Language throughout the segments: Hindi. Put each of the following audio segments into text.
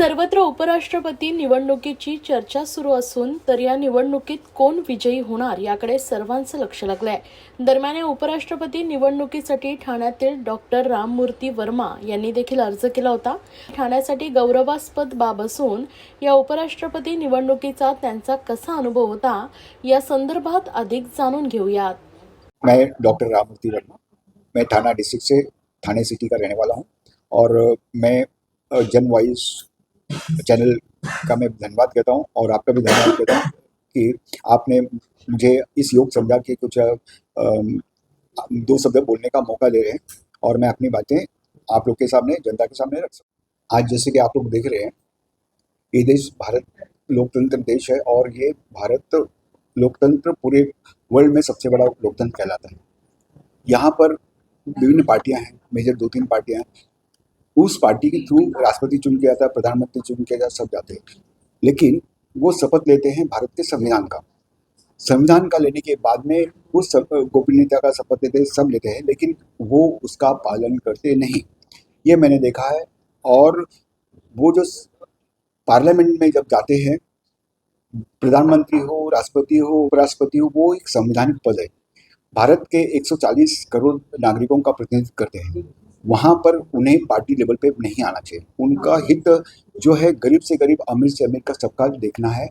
सर्वत्र उपराष्ट्रपती निवडणुकीची चर्चा सुरू असून तर या निवडणुकीत कोण विजयी होणार याकडे सर्वांचं लक्ष लागलंय. दरम्यान या उपराष्ट्रपती निवडणुकीसाठी ठाण्यातील डॉक्टर राममूर्ती वर्मा यांनी देखील अर्ज केला होता. ठाण्यासाठी गौरवास्पद बाब असून या उपराष्ट्रपती निवडणुकीचा त्यांचा कसा अनुभव होता या संदर्भात अधिक जाणून घेऊयात. मैं डॉक्टर राममूर्ति वर्मा, मैं थाना डिस्ट्रिक्ट से थाने सिटी का रहने वाला हूं और मैं जन वॉइस चैनल का मैं धन्यवाद कहता हूं और आपका भी धन्यवाद कहता हूं कि आपने मुझे इस योग समझा कि कुछ दो शब्द बोलने का मौका दे रहे हैं और मैं अपनी बातें आप लोग के सामने, जनता के सामने रख सकूं। आज जैसे कि आप लोग देख रहे हैं, ये देश भारत लोकतंत्र देश है और ये भारत लोकतंत्र पूरे वर्ल्ड में सबसे बड़ा लोकतंत्र कहलाता है। यहाँ पर विभिन्न पार्टियां हैं, मेजर 2-3 पार्टियां हैं। उस पार्टी के थ्रू राष्ट्रपति चुन के आता है, प्रधानमंत्री चुन के आता है, सब जाते हैं, लेकिन वो शपथ लेते हैं भारत के संविधान का लेने के बाद में उस गोपनीयता का शपथ लेते हैं, सब लेते हैं, लेकिन वो उसका पालन करते नहीं। ये मैंने देखा है। और वो जो पार्लियामेंट में जब जाते हैं, प्रधानमंत्री हो, राष्ट्रपति हो, उपराष्ट्रपति हो, वो एक संवैधानिक पद है। भारत के 140 करोड़ नागरिकों का प्रतिनिधित्व करते हैं। वहाँ पर उन्हें पार्टी लेवल पे नहीं आना चाहिए। उनका हित जो है गरीब से गरीब, अमीर से अमीर का सबका देखना है,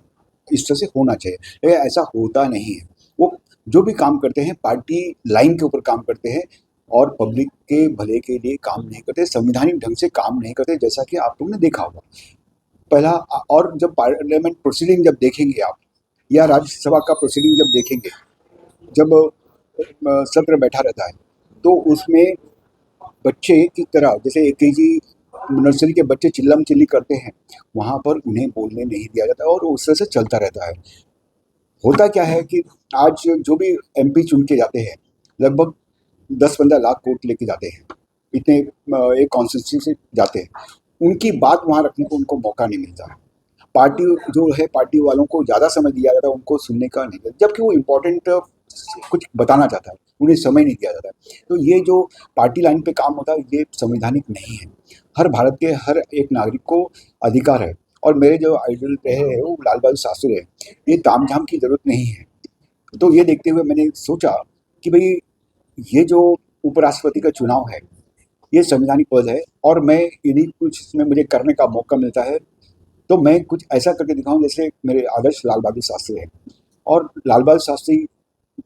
इस तरह से होना चाहिए। लेकिन ऐसा होता नहीं है। वो जो भी काम करते हैं पार्टी लाइन के ऊपर काम करते हैं और पब्लिक के भले के लिए काम नहीं करते, संवैधानिक ढंग से काम नहीं करते, जैसा कि आप लोगों ने देखा होगा। पहला, और जब पार्लियामेंट प्रोसीडिंग जब देखेंगे आप, या राज्यसभा का प्रोसीडिंग जब देखेंगे, जब सत्र बैठा रहता है, तो उसमें बच्चे की तरह, जैसे केजी नर्सरी के बच्चे चिल्लम चिल्ली करते हैं, वहाँ पर उन्हें बोलने नहीं दिया जाता और उस तरह से चलता रहता है। होता क्या है कि आज जो भी एमपी चुन के जाते हैं, लगभग 10-15 लाख वोट लेके जाते हैं, इतने एक कॉन्स्टिट्यूंसी से जाते हैं, उनकी बात वहाँ रखने को उनको मौका नहीं मिलता। पार्टी जो है, पार्टी वालों को ज़्यादा समय दिया जाता है, उनको सुनने का नहीं देता, जबकि वो इम्पोर्टेंट कुछ बताना चाहता है, उन्हें समय नहीं दिया जाता है। तो ये जो पार्टी लाइन पे काम होता है, ये संवैधानिक नहीं है। हर भारत के हर एक नागरिक को अधिकार है। और मेरे जो आइडल रहे हैं वो लाल बहादुर शास्त्री है। ये तामझाम की ज़रूरत नहीं है। तो ये देखते हुए मैंने सोचा कि भाई, ये जो उपराष्ट्रपति का चुनाव है, ये संवैधानिक पद है और मैं यदि कुछ इसमें मुझे करने का मौका मिलता है तो मैं कुछ ऐसा करके दिखाऊं जैसे मेरे आदर्श लाल बहादुर शास्त्री है। और लाल बहादुर शास्त्री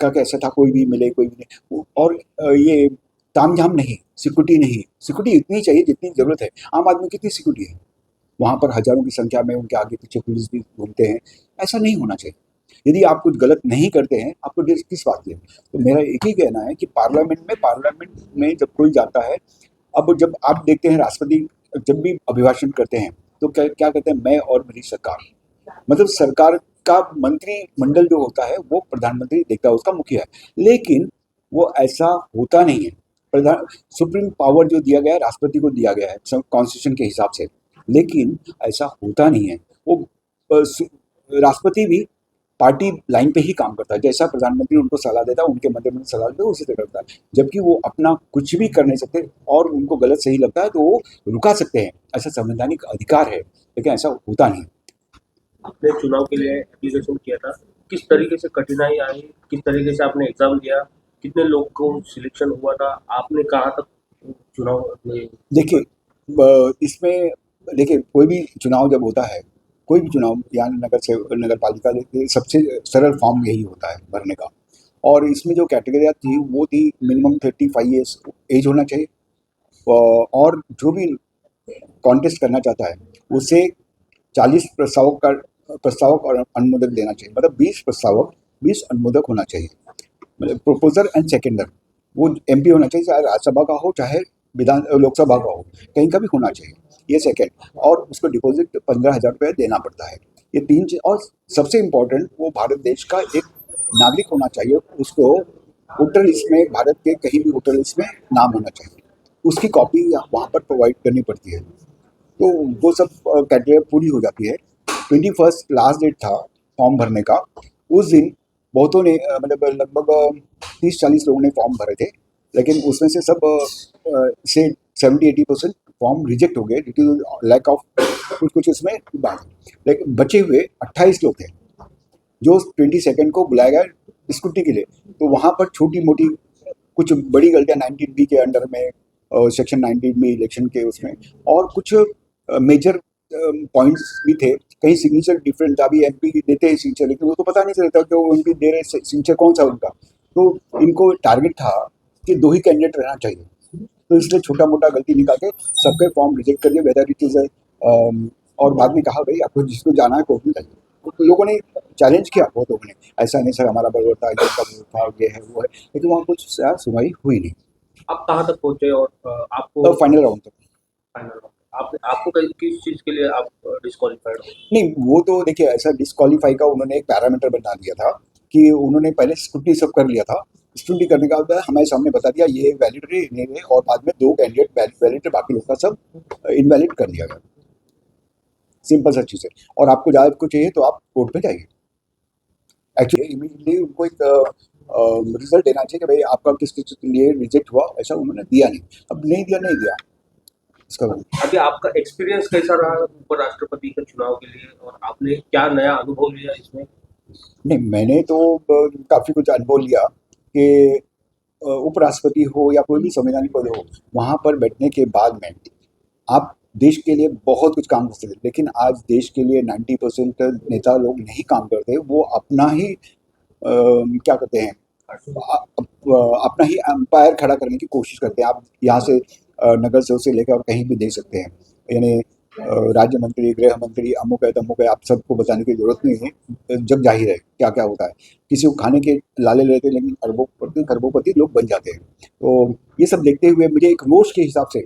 का कैसा था, कोई भी मिले कोई भी नहीं, और ये तामझाम नहीं, सिक्योरिटी नहीं, सिक्योरिटी इतनी चाहिए जितनी ज़रूरत है। आम आदमी की कितनी सिक्योरिटी है, वहाँ पर हज़ारों की संख्या में उनके आगे पीछे पुलिस भी घूमते हैं। ऐसा नहीं होना चाहिए। यदि आप कुछ गलत नहीं करते हैं, आपको डर किस बात की है? तो मेरा एक ही कहना है कि पार्लियामेंट में जब कोई जाता है, अब जब आप देखते हैं राष्ट्रपति जब भी अभिभाषण करते हैं तो क्या क्या कहते हैं, मैं और मेरी सरकार। मतलब सरकार का मंत्रिमंडल जो होता है वो प्रधानमंत्री देखता है, उसका मुखिया है, लेकिन वो ऐसा होता नहीं है। प्रधान सुप्रीम पावर जो दिया गया है राष्ट्रपति को दिया गया है कॉन्स्टिट्यूशन के हिसाब से, लेकिन ऐसा होता नहीं है। वो राष्ट्रपति भी पार्टी लाइन पे ही काम करता है। जैसा प्रधानमंत्री उनको सलाह देता है, उनके मंत्रिमंडल सलाह देता है, उसी तरह करता है। जबकि वो अपना कुछ भी कर नहीं सकते और उनको गलत सही लगता है तो वो रुका सकते हैं, ऐसा संवैधानिक अधिकार है, लेकिन ऐसा होता नहीं। आपने चुनाव के लिए एप्लीकेशन किया था, किस तरीके से कठिनाई आई, किस तरीके से आपने एग्जाम दिया, कितने लोग को सिलेक्शन हुआ था, आपने कहाँ तक चुनाव में? देखिए, इसमें देखिए, कोई भी चुनाव जब होता है, कोई भी चुनाव या नगर पालिका के सबसे सरल फॉर्म यही होता है भरने का। और इसमें जो कैटेगरियाँ थी वो थी मिनिमम 35 ईयर्स एज होना चाहिए, और जो भी कॉन्टेस्ट करना चाहता है उसे 40 प्रस्तावक और अनुमोदक देना चाहिए। मतलब 20 प्रस्तावक 20 अनुमोदक होना चाहिए। मतलब प्रोपोजर एंड सेकेंडर, वो एमपी होना चाहिए, चाहे राज्यसभा का हो चाहे लोकसभा का हो, कहीं का भी होना चाहिए। ये सेकेंड, और उसको डिपॉजिट 15,000 रुपये देना पड़ता है। ये 3 चीज़। और सबसे इम्पोर्टेंट, वो भारत देश का एक नागरिक होना चाहिए, उसको वोटर लिस्ट में, भारत के कहीं भी वोटर लिस्ट में नाम होना चाहिए। उसकी कॉपी वहाँ पर प्रोवाइड करनी पड़ती है। तो वो सब क्राइटेरिया पूरी हो जाती है। 21 लास्ट डेट था फॉर्म भरने का। उस दिन बहुतों ने मतलब लगभग 30-40 लोगों ने फॉर्म भरे थे, लेकिन उसमें से सब से 70-80% फॉर्म रिजेक्ट हो गए ड्यू टू लैक ऑफ कुछ कुछ उसमें बात। लेकिन बचे हुए 28 लोग थे जो 22 को बुलाया गया स्कूटी के लिए। तो वहाँ पर छोटी मोटी कुछ बड़ी गलतियाँ 19B के अंडर में, सेक्शन 19B इलेक्शन के उसमें, और कुछ मेजर पॉइंट्स भी थे। कहीं सिग्नेचर डिफरेंट था। अभी MP देते हैं सिग्नेचर, लेकिन वो तो पता नहीं चलता कि वो MP दे रहे सिग्नेचर कौन सा उनका। तो इनको टारगेट था कि 2 ही कैंडिडेट रहना चाहिए, तो इसलिए छोटा मोटा गलती निकाल के सबके फॉर्म रिजेक्ट कर दिए वेदर इट इज़। और बाद में कहा भाई आपको जिसको जाना है कोर्ट में जाइए। तो लोगों ने चैलेंज किया, बहुत लोगों ने, ऐसा नहीं सर हमारा बराबर था, ये था, ये है वो है, लेकिन वहाँ कुछ सुनवाई हुई नहीं। आप कहाँ तक पहुंचे और आपको तो फाइनल राउंड तक फाइनल आपको किस चीज़ के लिए आप डिस्क्वालीफाइड हो? नहीं, वो तो देखिए ऐसा डिस्क्वालीफाई का उन्होंने एक पैरामीटर बना दिया था कि उन्होंने पहले स्क्रूटनी सब कर लिया था। स्क्रूटनी करने के बाद हमारे सामने बता दिया ये वैलिड है, ये नहीं है, और बाद में 2 कैंडिडेट वैलिड है, बाकी लोग का सब इनवैलिड कर दिया गया। सिंपल सा चीज़ है। और आपको ज़्यादा कुछ चाहिए तो आप कोर्ट पे जाइए। एक्चुअली इमीडिएटली उनको एक रिजल्ट देना चाहिए कि भाई आपका किस किस के लिए रिजेक्ट हुआ, ऐसा उन्होंने दिया नहीं। अब नहीं दिया, नहीं दिया इसका अभी आपका एक्सपीरियंस कैसा रहा उपराष्ट्रपति के चुनाव के लिए और आपने क्या नया अनुभव लिया इसमें? नहीं, मैंने तो काफ़ी कुछ अनुभव लिया कि उपराष्ट्रपति हो या कोई भी संवैधानिक पद हो, वहाँ पर बैठने के बाद में आप देश के लिए बहुत कुछ काम कर सकते हैं। लेकिन आज देश के लिए 90% नेता लोग नहीं काम करते, वो अपना ही क्या कहते हैं, अपना ही एम्पायर खड़ा करने की कोशिश करते हैं। आप यहाँ से नगर सेवक से लेकर और कहीं भी देख सकते हैं, यानी राज्य मंत्री, गृह मंत्री, अमुक है तमुक है, आप सबको बताने की जरूरत नहीं है, जग जाहिर है क्या क्या होता है। किसी को खाने के लाले लेते हैं, लेकिन अरबोपति खरबोपति लोग बन जाते हैं। तो ये सब देखते हुए मुझे एक रोष के हिसाब से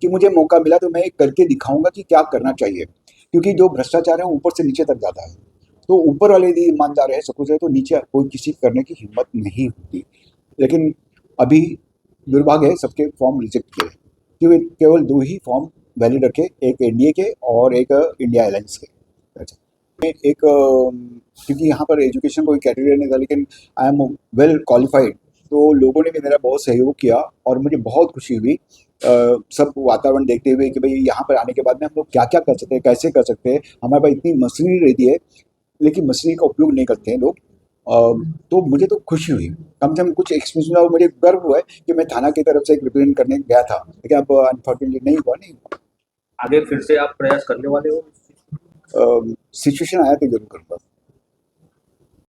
कि मुझे मौका मिला तो मैं करके दिखाऊंगा कि क्या करना चाहिए, क्योंकि जो भ्रष्टाचार है ऊपर से नीचे तक जाता है। तो ऊपर वाले यदि ईमानदार है, सब कुछ है, तो नीचे कोई किसी करने की हिम्मत नहीं होती। लेकिन अभी दुर्भाग्य है सबके फॉर्म रिजेक्ट किए, क्योंकि केवल 2 ही फॉर्म वैलिड रखे, एक एनडीए के और एक इंडिया अलायंस के। अच्छा, मैं एक क्योंकि यहाँ पर एजुकेशन कोई कैटेगरी नहीं था, लेकिन आई एम वेल क्वालिफाइड, तो लोगों ने भी मेरा बहुत सहयोग किया और मुझे बहुत खुशी हुई सब वातावरण देखते हुए कि भाई यहाँ पर आने के बाद में हम लोग क्या क्या कर सकते हैं, कैसे कर सकते हैं। हमारे पास इतनी मशीनरी रहती है, लेकिन मशीनरी का उपयोग नहीं करते हैं लोग। तो मुझे तो खुशी हुई, कम से कम कुछ एक्सपीरियंस हुआ और मुझे गर्व हुआ है कि मैं थाना की तरफ से एक रिप्रेजेंट करने गया था, लेकिन अब अनफॉर्चुनेटली नहीं हुआ। नहीं, आगे फिर से आप प्रयास करने वाले हो? सिचुएशन आया तो जरूर करूँगा।